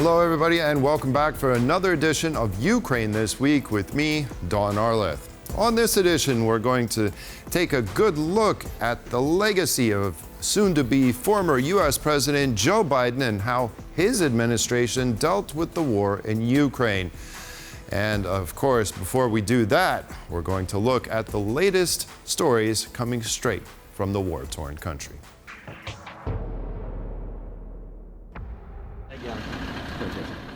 Hello, everybody, and welcome back for another edition of Ukraine This Week with me, Don Arleth. On this edition, we're going to take a good look at the legacy of soon-to-be former U.S. President Joe Biden and how his administration dealt with the war in Ukraine. And of course, before we do that, we're going to look at the latest stories coming straight from the war-torn country.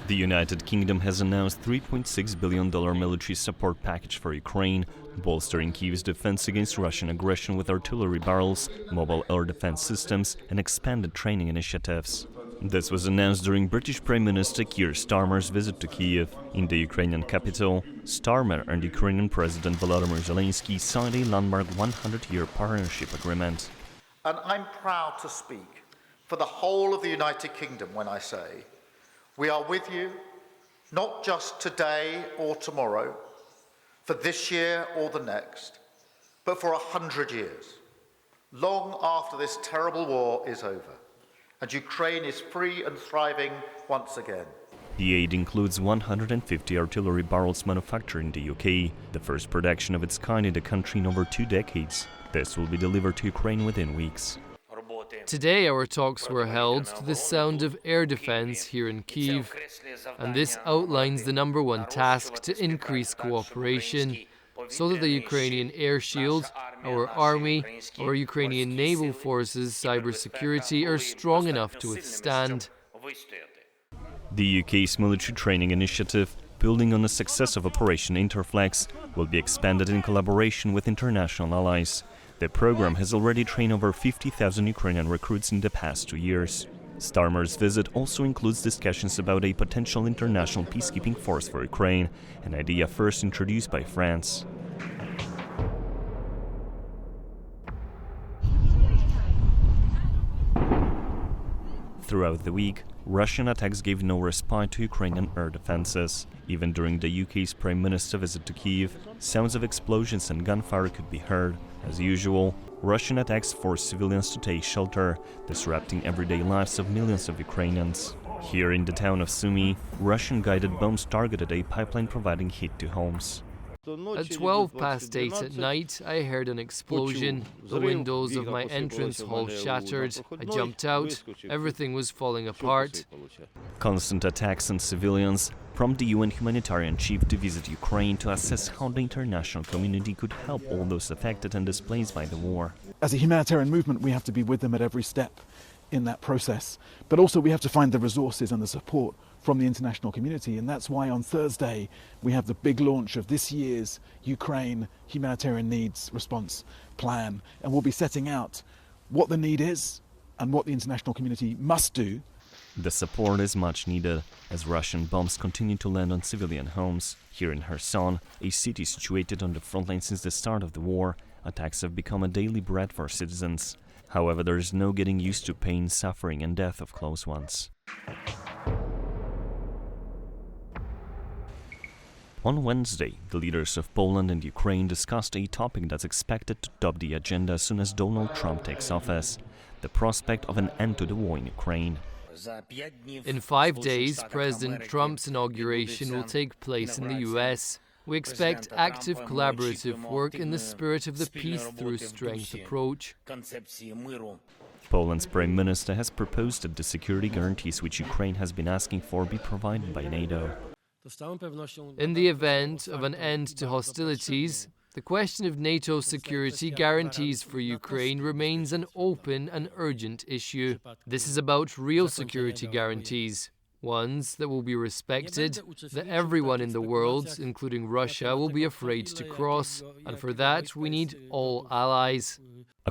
The United Kingdom has announced $3.6 billion military support package for Ukraine, bolstering Kyiv's defense against Russian aggression with artillery barrels, mobile air defense systems, and expanded training initiatives. This was announced during British Prime Minister Keir Starmer's visit to Kyiv. In the Ukrainian capital, Starmer and Ukrainian President Volodymyr Zelensky signed a landmark 100-year partnership agreement. And I'm proud to speak for the whole of the United Kingdom when I say, we are with you, not just today or tomorrow, for this year or the next, but for 100 years, long after this terrible war is over, and Ukraine is free and thriving once again. The aid includes 150 artillery barrels manufactured in the UK, the first production of its kind in the country in over 2 decades. This will be delivered to Ukraine within weeks. Today our talks were held to the sound of air defense here in Kyiv, and this outlines the #1 task to increase cooperation so that the Ukrainian air shield, our army, our Ukrainian naval forces' cybersecurity are strong enough to withstand. The UK's military training initiative, building on the success of Operation Interflex, will be expanded in collaboration with international allies. The program has already trained over 50,000 Ukrainian recruits in the past 2 years. Starmer's visit also includes discussions about a potential international peacekeeping force for Ukraine, an idea first introduced by France. Throughout the week, Russian attacks gave no respite to Ukrainian air defenses. Even during the UK's Prime Minister visit to Kyiv, sounds of explosions and gunfire could be heard. As usual, Russian attacks forced civilians to take shelter, disrupting everyday lives of millions of Ukrainians. Here in the town of Sumy, Russian-guided bombs targeted a pipeline providing heat to homes. At 8:12 at night, I heard an explosion. The windows of my entrance hall shattered. I jumped out. Everything was falling apart. Constant attacks on civilians prompt the UN humanitarian chief to visit Ukraine to assess how the international community could help all those affected and displaced by the war. As a humanitarian movement, we have to be with them at every step in that process. But also we have to find the resources and the support from the international community, and that's why on Thursday we have the big launch of this year's Ukraine Humanitarian Needs Response Plan, and we'll be setting out what the need is and what the international community must do. The support is much needed, as Russian bombs continue to land on civilian homes. Here in Kherson, a city situated on the front line since the start of the war, attacks have become a daily bread for citizens. However, there is no getting used to pain, suffering and death of close ones. On Wednesday, the leaders of Poland and Ukraine discussed a topic that's expected to top the agenda as soon as Donald Trump takes office: the prospect of an end to the war in Ukraine. In 5 days, President Trump's inauguration will take place in the US. We expect active collaborative work in the spirit of the peace through strength approach. Poland's Prime Minister has proposed that the security guarantees which Ukraine has been asking for be provided by NATO. In the event of an end to hostilities, the question of NATO security guarantees for Ukraine remains an open and urgent issue. This is about real security guarantees, ones that will be respected, that everyone in the world, including Russia, will be afraid to cross, and for that we need all allies.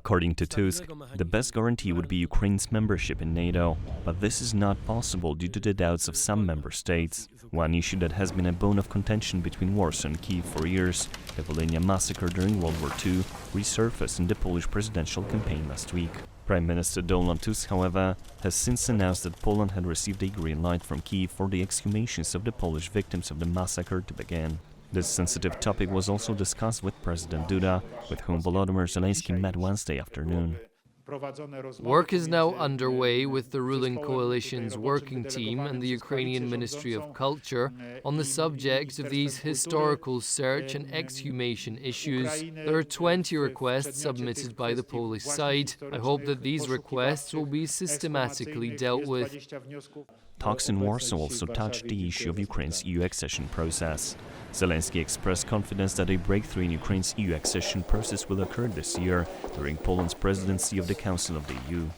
According to Tusk, the best guarantee would be Ukraine's membership in NATO, but this is not possible due to the doubts of some member states. One issue that has been a bone of contention between Warsaw and Kyiv for years, the Volhynia massacre during World War II, resurfaced in the Polish presidential campaign last week. Prime Minister Donald Tusk, however, has since announced that Poland had received a green light from Kyiv for the exhumations of the Polish victims of the massacre to begin. This sensitive topic was also discussed with President Duda, with whom Volodymyr Zelensky met Wednesday afternoon. Work is now underway with the ruling coalition's working team and the Ukrainian Ministry of Culture on the subject of these historical search and exhumation issues. There are 20 requests submitted by the Polish side. I hope that these requests will be systematically dealt with. Talks in Warsaw also touched the issue of Ukraine's EU accession process. Zelensky expressed confidence that a breakthrough in Ukraine's EU accession process will occur this year during Poland's presidency of the Council of the EU.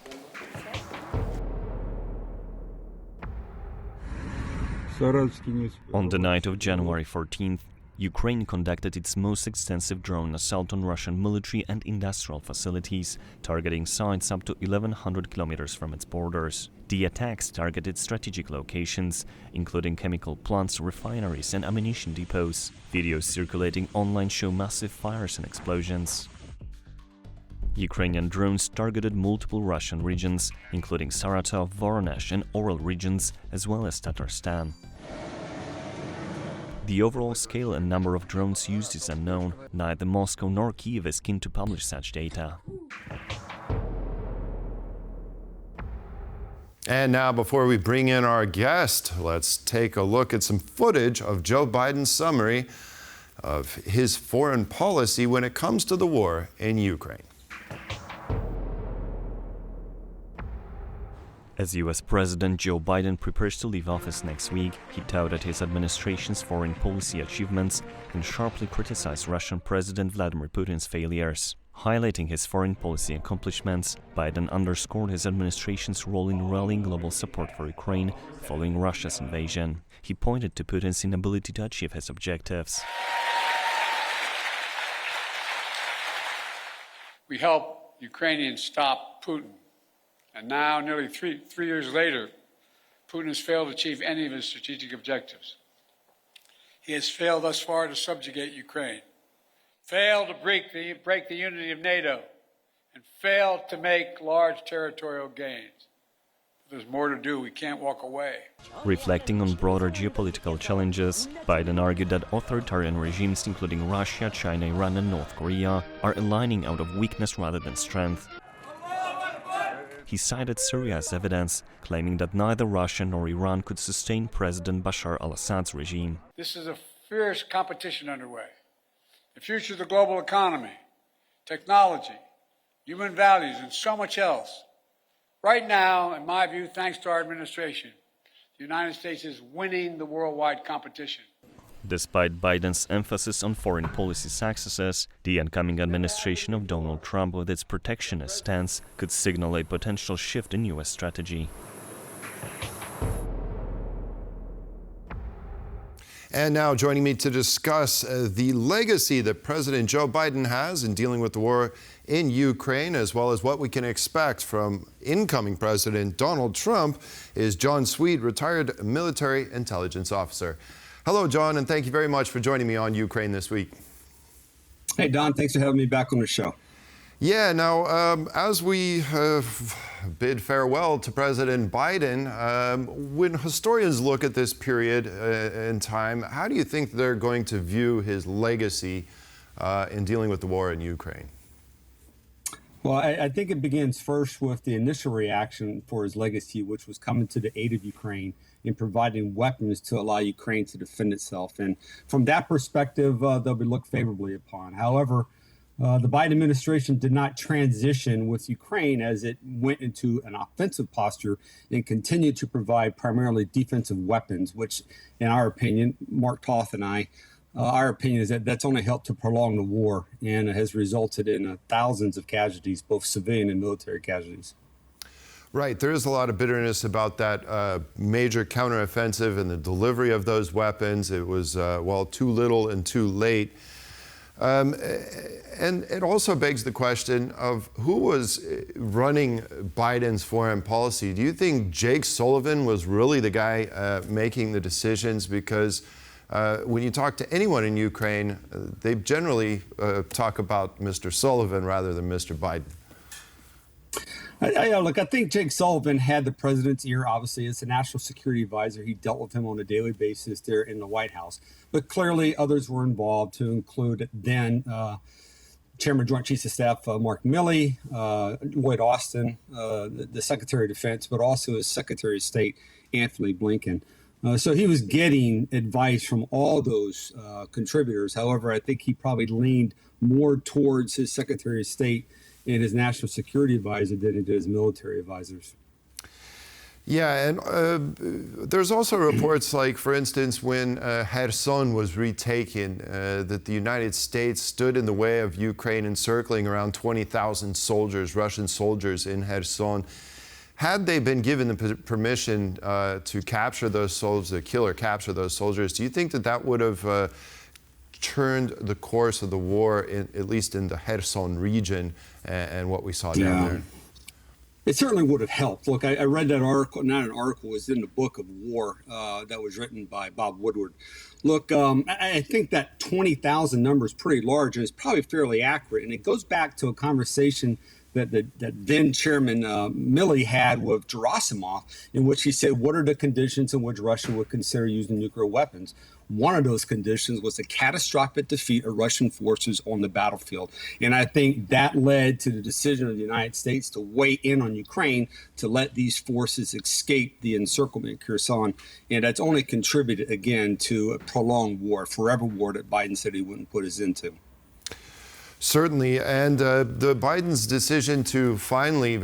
On the night of January 14th, Ukraine conducted its most extensive drone assault on Russian military and industrial facilities, targeting sites up to 1,100 kilometers from its borders. The attacks targeted strategic locations, including chemical plants, refineries and ammunition depots. Videos circulating online show massive fires and explosions. Ukrainian drones targeted multiple Russian regions, including Saratov, Voronezh and Oral regions, as well as Tatarstan. The overall scale and number of drones used is unknown. Neither Moscow nor Kyiv is keen to publish such data. And now, before we bring in our guest, let's take a look at some footage of Joe Biden's summary of his foreign policy when it comes to the war in Ukraine. As US President Joe Biden prepares to leave office next week, he touted his administration's foreign policy achievements and sharply criticized Russian President Vladimir Putin's failures. Highlighting his foreign policy accomplishments, Biden underscored his administration's role in rallying global support for Ukraine following Russia's invasion. He pointed to Putin's inability to achieve his objectives. We helped Ukrainians stop Putin. And now, nearly three years later, Putin has failed to achieve any of his strategic objectives. He has failed thus far to subjugate Ukraine, failed to break the unity of NATO, and failed to make large territorial gains. There's more to do. We can't walk away. Reflecting on broader geopolitical challenges, Biden argued that authoritarian regimes including Russia, China, Iran and North Korea are aligning out of weakness rather than strength. He cited Syria as evidence, claiming that neither Russia nor Iran could sustain President Bashar al-Assad's regime. This is a fierce competition underway. The future of the global economy, technology, human values, and so much else. Right now, in my view, thanks to our administration, the United States is winning the worldwide competition. Despite Biden's emphasis on foreign policy successes, the incoming administration of Donald Trump, with its protectionist stance, could signal a potential shift in U.S. strategy. And now joining me to discuss the legacy that President Joe Biden has in dealing with the war in Ukraine, as well as what we can expect from incoming President Donald Trump, is John Sweet, retired military intelligence officer. Hello, John, and thank you very much for joining me on Ukraine this week. Hey, Don, thanks for having me back on the show. Yeah, now, as we bid farewell to President Biden, when historians look at this period in time, how do you think they're going to view his legacy in dealing with the war in Ukraine? Well, I think it begins first with the initial reaction for his legacy, which was coming to the aid of Ukraine in providing weapons to allow Ukraine to defend itself. And from that perspective, they'll be looked favorably upon. However, the Biden administration did not transition with Ukraine as it went into an offensive posture and continued to provide primarily defensive weapons, which, in our opinion, Mark Toth and I, our opinion is that that's only helped to prolong the war and has resulted in thousands of casualties, both civilian and military casualties. Right. There is a lot of bitterness about that major counteroffensive and the delivery of those weapons. It was, well, too little and too late. And it also begs the question of who was running Biden's foreign policy. Do you think Jake Sullivan was really the guy making the decisions? Because when you talk to anyone in Ukraine, they generally talk about Mr. Sullivan rather than Mr. Biden. Look, I think Jake Sullivan had the president's ear, obviously, as a national security advisor. He dealt with him on a daily basis there in the White House. But clearly others were involved, to include then Chairman of Joint Chiefs of Staff Mark Milley, Lloyd Austin, the Secretary of Defense, but also his Secretary of State, Anthony Blinken. So he was getting advice from all those contributors. However, I think he probably leaned more towards his Secretary of State and his National Security Advisor than he did his military advisors. Yeah, and there's also reports like, for instance, when Kherson was retaken, that the United States stood in the way of Ukraine encircling around 20,000 soldiers, Russian soldiers in Kherson. Had they been given the permission to capture those soldiers, to kill or capture those soldiers, do you think that that would have turned the course of the war, at least in the Kherson region, and what we saw down there? It certainly would have helped. Look, I read that article, not an article, it was in the Book of War that was written by Bob Woodward. Look, I think that 20,000 number is pretty large, and it's probably fairly accurate. And it goes back to a conversation that then Chairman Milley had with Gerasimov, in which he said, what are the conditions in which Russia would consider using nuclear weapons? One of those conditions was a catastrophic defeat of Russian forces on the battlefield. And I think that led to the decision of the United States to weigh in on Ukraine to let these forces escape the encirclement of Kherson. And that's only contributed, again, to a prolonged war, forever war that Biden said he wouldn't put us into. Certainly, and the Biden's decision to finally,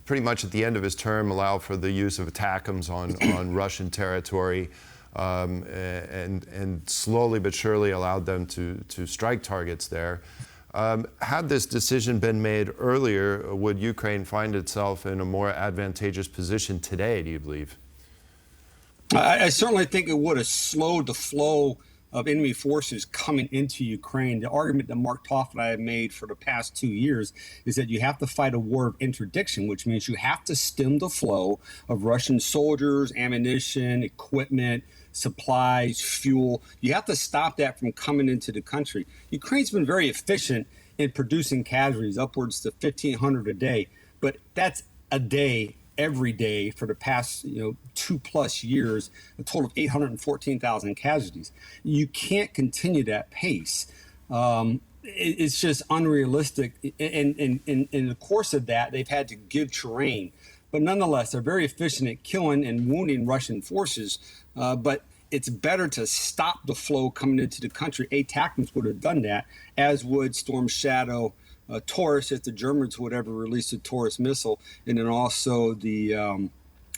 pretty much at the end of his term, allow for the use of ATACMS on Russian territory, and slowly but surely allowed them to strike targets there. Had this decision been made earlier, would Ukraine find itself in a more advantageous position today, do you believe? I certainly think it would have slowed the flow of enemy forces coming into Ukraine. The argument that Mark Toff and I have made for the past 2 years is that you have to fight a war of interdiction, which means you have to stem the flow of Russian soldiers, ammunition, equipment, supplies, fuel. You have to stop that from coming into the country. Ukraine's been very efficient in producing casualties, upwards to 1,500 a day, but that's a day every day for the past 2+ years, a total of 814,000 casualties. You can't continue that pace. It's just unrealistic. And in the course of that, they've had to give terrain. But nonetheless, they're very efficient at killing and wounding Russian forces. But it's better to stop the flow coming into the country. ATACMS would have done that, as would Storm Shadow, Taurus, if the Germans would ever release a Taurus missile, and then also the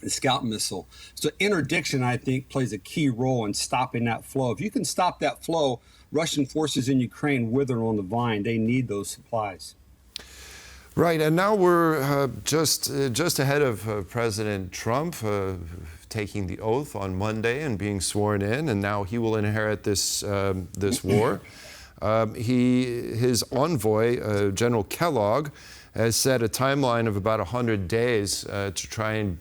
Scout missile. So interdiction, I think, plays a key role in stopping that flow. If you can stop that flow, Russian forces in Ukraine wither on the vine. They need those supplies. Right, and now we're just ahead of President Trump taking the oath on Monday and being sworn in, and now he will inherit this war. His envoy, General Kellogg, has set a timeline of about 100 days to try and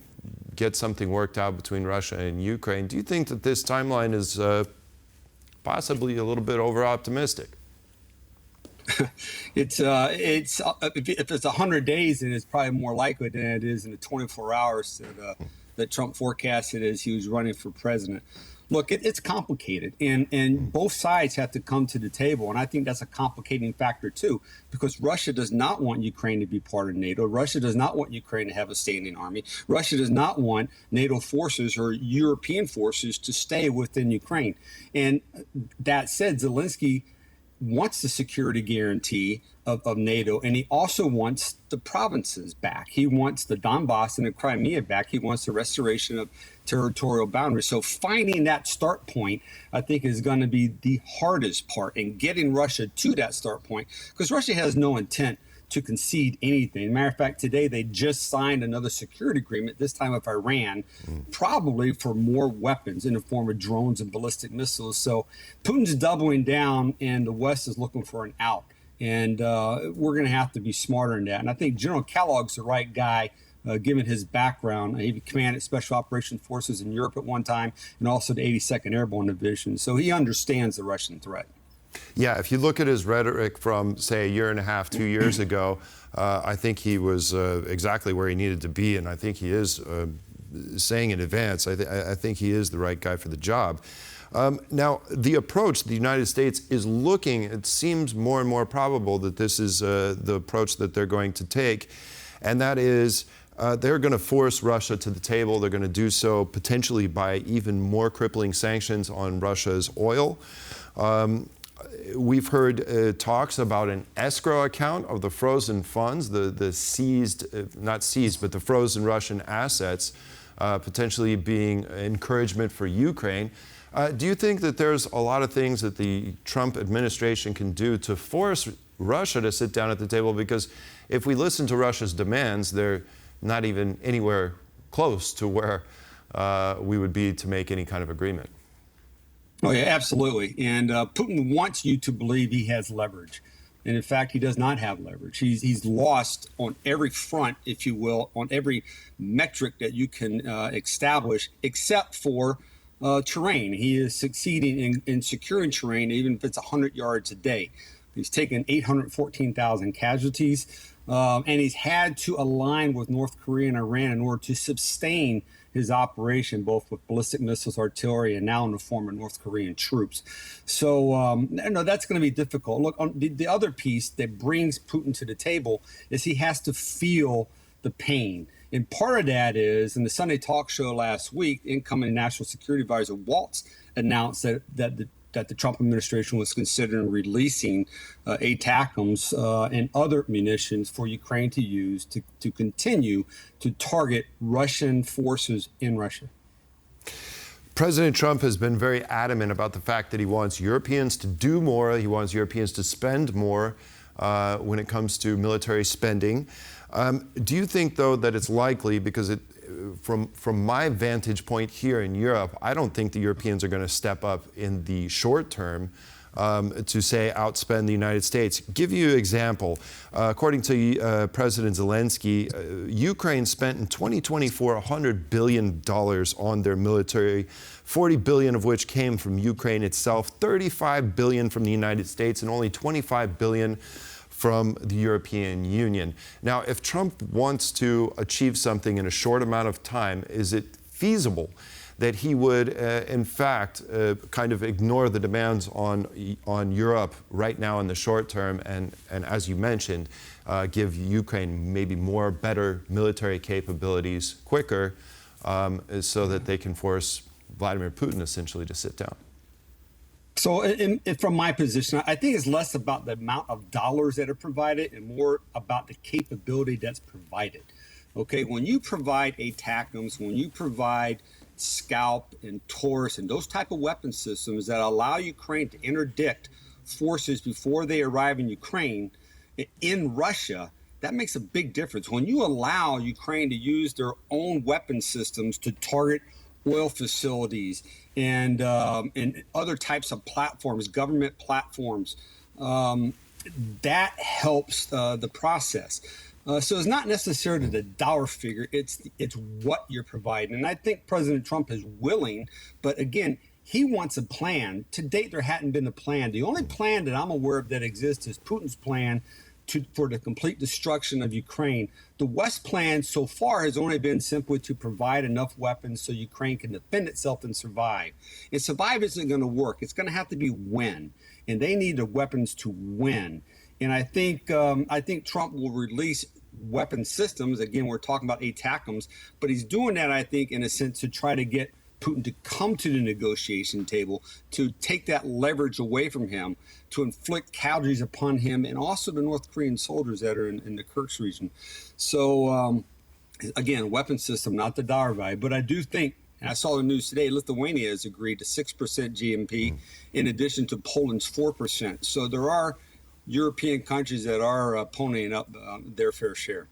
get something worked out between Russia and Ukraine. Do you think that this timeline is possibly a little bit over-optimistic? If it's 100 days, then it's probably more likely than it is in the 24 hours that Trump forecasted as he was running for president. Look, it's complicated, and both sides have to come to the table, and I think that's a complicating factor too, because Russia does not want Ukraine to be part of NATO. Russia does not want Ukraine to have a standing army. Russia does not want NATO forces or European forces to stay within Ukraine. And that said, Zelensky wants the security guarantee of NATO, and he also wants the provinces back. He wants the Donbass and the Crimea back. He wants the restoration of territorial boundaries. So finding that start point, I think, is going to be the hardest part, in getting Russia to that start point, because Russia has no intent to concede anything. Matter of fact, today they just signed another security agreement, this time with Iran, probably for more weapons in the form of drones and ballistic missiles. So Putin's doubling down, and the West is looking for an out. And we're going to have to be smarter in that. And I think General Kellogg's the right guy, given his background. He commanded Special Operations Forces in Europe at one time, and also the 82nd Airborne Division. So he understands the Russian threat. Yeah, if you look at his rhetoric from, say, a year and a half, 2 years ago, I think he was exactly where he needed to be, and I think he is saying in advance, I think he is the right guy for the job. Now, the approach the United States is looking, it seems more and more probable that this is the approach that they're going to take, and that is they're going to force Russia to the table. They're going to do so potentially by even more crippling sanctions on Russia's oil. We've heard talks about an escrow account of the frozen funds, the seized, not seized, but the frozen Russian assets, potentially being encouragement for Ukraine. Do you think that there's a lot of things that the Trump administration can do to force Russia to sit down at the table? Because if we listen to Russia's demands, they're not even anywhere close to where we would be to make any kind of agreement. Oh, yeah, absolutely. And Putin wants you to believe he has leverage. And in fact, he does not have leverage. He's lost on every front, if you will, on every metric that you can establish, except for terrain. He is succeeding in securing terrain, even if it's 100 yards a day. He's taken 814,000 casualties, and he's had to align with North Korea and Iran in order to sustain his operation, both with ballistic missiles, artillery, and now in the form of North Korean troops. So, no, that's going to be difficult. Look, on the other piece that brings Putin to the table is he has to feel the pain. And part of that is, in the Sunday talk show last week, incoming National Security Advisor Waltz announced that the Trump administration was considering releasing ATACMS and other munitions for Ukraine to use to continue to target Russian forces in Russia. President Trump has been very adamant about the fact that he wants Europeans to do more. He wants Europeans to spend more when it comes to military spending. Do you think, though, that it's likely, because from my vantage point here in Europe, I don't think the Europeans are going to step up in the short term to, say, outspend the United States? Give you an example. According to President Zelensky, Ukraine spent in 2024 $100 billion on their military, $40 billion of which came from Ukraine itself, $35 billion from the United States, and only $25 billion from the European Union. Now, if Trump wants to achieve something in a short amount of time, is it feasible that he would, in fact, kind of ignore the demands on Europe right now in the short term and as you mentioned, give Ukraine maybe more, better military capabilities quicker so that they can force Vladimir Putin essentially to sit down? So from my position, I think it's less about the amount of dollars that are provided and more about the capability that's provided. Okay, when you provide ATACMS, when you provide Scalp and Taurus and those type of weapon systems that allow Ukraine to interdict forces before they arrive in Ukraine, in Russia, that makes a big difference. When you allow Ukraine to use their own weapon systems to target oil facilities and other types of platforms, government platforms, that helps the process. So it's not necessarily the dollar figure, it's what you're providing. And I think President Trump is willing, but again, he wants a plan. To date, there hadn't been a plan. The only plan that I'm aware of that exists is Putin's plan for the complete destruction of Ukraine. The West plan so far has only been simply to provide enough weapons so Ukraine can defend itself and survive. And survive isn't going to work. It's going to have to be win. And they need the weapons to win. And I think Trump will release weapon systems. Again, we're talking about ATACMS, but he's doing that, I think, in a sense to try to get Putin to come to the negotiation table, to take that leverage away from him, to inflict casualties upon him, and also the North Korean soldiers that are in the Kursk region. So, again, weapon system, not the dollar value. But I do think, and I saw the news today, Lithuania has agreed to 6% GMP in addition to Poland's 4%. So there are European countries that are ponying up their fair share.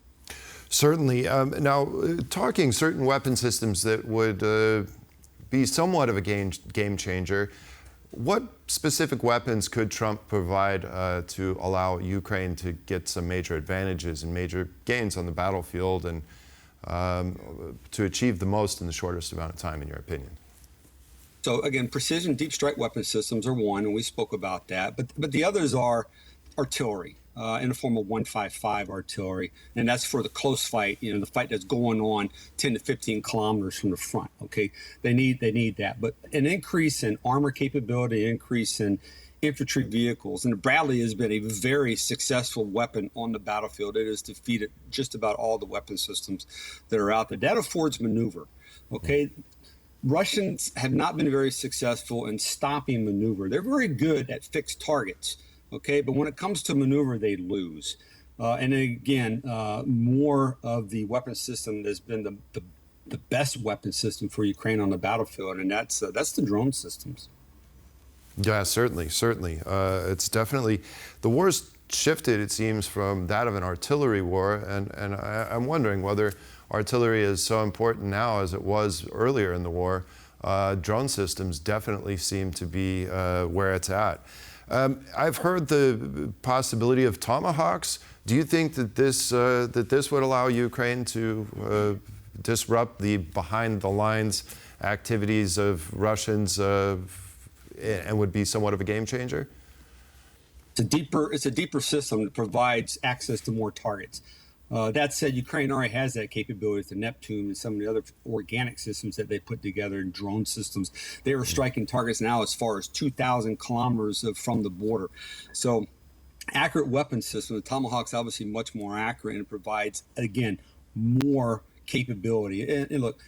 Certainly. Now, talking certain weapon systems that would be somewhat of a game changer, what specific weapons could Trump provide to allow Ukraine to get some major advantages and major gains on the battlefield and to achieve the most in the shortest amount of time, in your opinion? So again, precision deep strike weapon systems are one, and we spoke about that. But the others are artillery. in the form of 155 artillery. And that's for the close fight, the fight that's going on 10 to 15 kilometers from the front. Okay, they need that. But an increase in armor capability, increase in infantry vehicles, and the Bradley has been a very successful weapon on the battlefield. It has defeated just about all the weapon systems that are out there. That affords maneuver. Okay, Russians have not been very successful in stopping maneuver. They're very good at fixed targets. Okay, but when it comes to maneuver, they lose. And again, more of the weapon system has been the best weapon system for Ukraine on the battlefield, and that's the drone systems. Yeah, certainly. It's definitely, the war's shifted, it seems, from that of an artillery war, and I'm wondering whether artillery is so important now as it was earlier in the war. Drone systems definitely seem to be where it's at. I've heard the possibility of tomahawks. Do you think that this would allow Ukraine to disrupt the behind-the-lines activities of Russians and would be somewhat of a game changer? It's a deeper system that provides access to more targets. That said, Ukraine already has that capability with the Neptune and some of the other organic systems that they put together in drone systems. They are striking targets now as far as 2,000 kilometers from the border. So accurate weapon system, the Tomahawk's obviously much more accurate, and it provides, again, more capability. And look,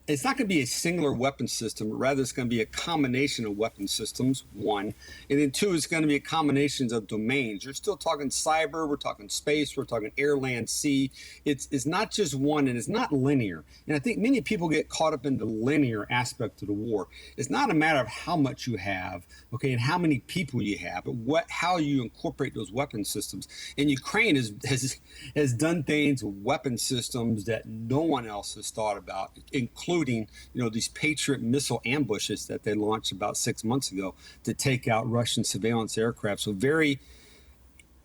it's not going to be a singular weapon system, but rather it's going to be a combination of weapon systems, one. And then two, it's going to be a combination of domains. You're still talking cyber, we're talking space, we're talking air, land, sea. It's not just one, and it's not linear. And I think many people get caught up in the linear aspect of the war. It's not a matter of how much you have, okay, and how many people you have, but how you incorporate those weapon systems. And Ukraine has done things with weapon systems that no one else has thought about, including, these Patriot missile ambushes that they launched about 6 months ago to take out Russian surveillance aircraft. So very,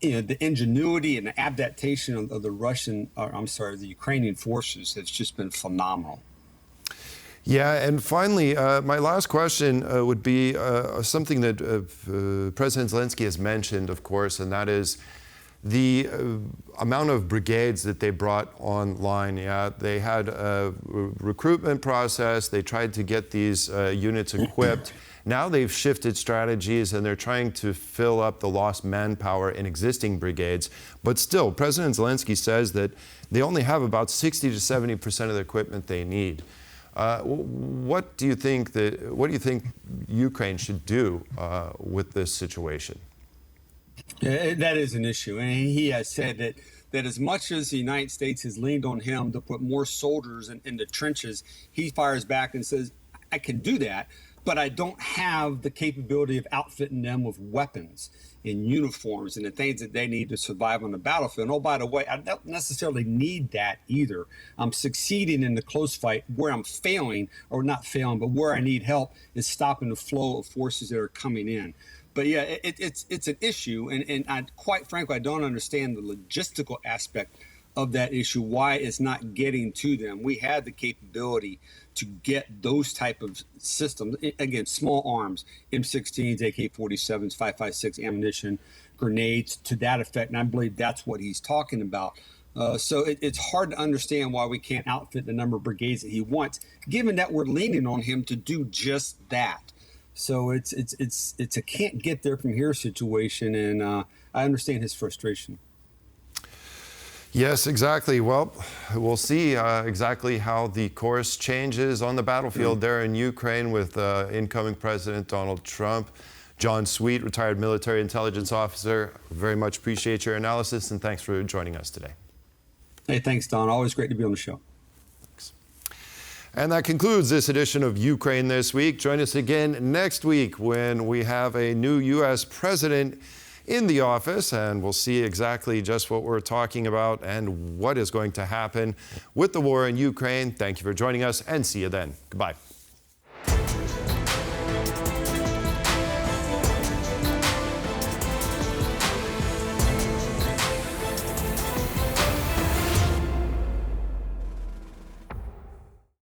the ingenuity and the adaptation of the Ukrainian forces has just been phenomenal. Yeah, and finally, my last question would be something that President Zelensky has mentioned, of course, and that is the amount of brigades that they brought online. Yeah, they had a recruitment process. They tried to get these units equipped. Now they've shifted strategies and they're trying to fill up the lost manpower in existing brigades. But still, President Zelensky says that they only have about 60 to 70% of the equipment they need. What do you think Ukraine should do with this situation? That is an issue, and he has said that as much as the United States has leaned on him to put more soldiers in the trenches, he fires back and says, I can do that, but I don't have the capability of outfitting them with weapons and uniforms and the things that they need to survive on the battlefield. And oh, by the way, I don't necessarily need that either. I'm succeeding in the close fight. Where I'm failing, or not failing, but where I need help is stopping the flow of forces that are coming in. But yeah, it's an issue, and I, quite frankly, I don't understand the logistical aspect of that issue, why it's not getting to them. We had the capability to get those type of systems, again, small arms, M16s, AK-47s, 5.56 ammunition, grenades, to that effect, and I believe that's what he's talking about. So it's hard to understand why we can't outfit the number of brigades that he wants, given that we're leaning on him to do just that. So it's a can't get there from here situation, and I understand his frustration. Yes, exactly. Well, we'll see exactly how the course changes on the battlefield there in Ukraine with incoming President Donald Trump. John Sweet, retired military intelligence officer, very much appreciate your analysis, and thanks for joining us today. Hey, thanks, Don. Always great to be on the show. And that concludes this edition of Ukraine This Week. Join us again next week when we have a new U.S. president in the office, and we'll see exactly just what we're talking about and what is going to happen with the war in Ukraine. Thank you for joining us, and see you then. Goodbye.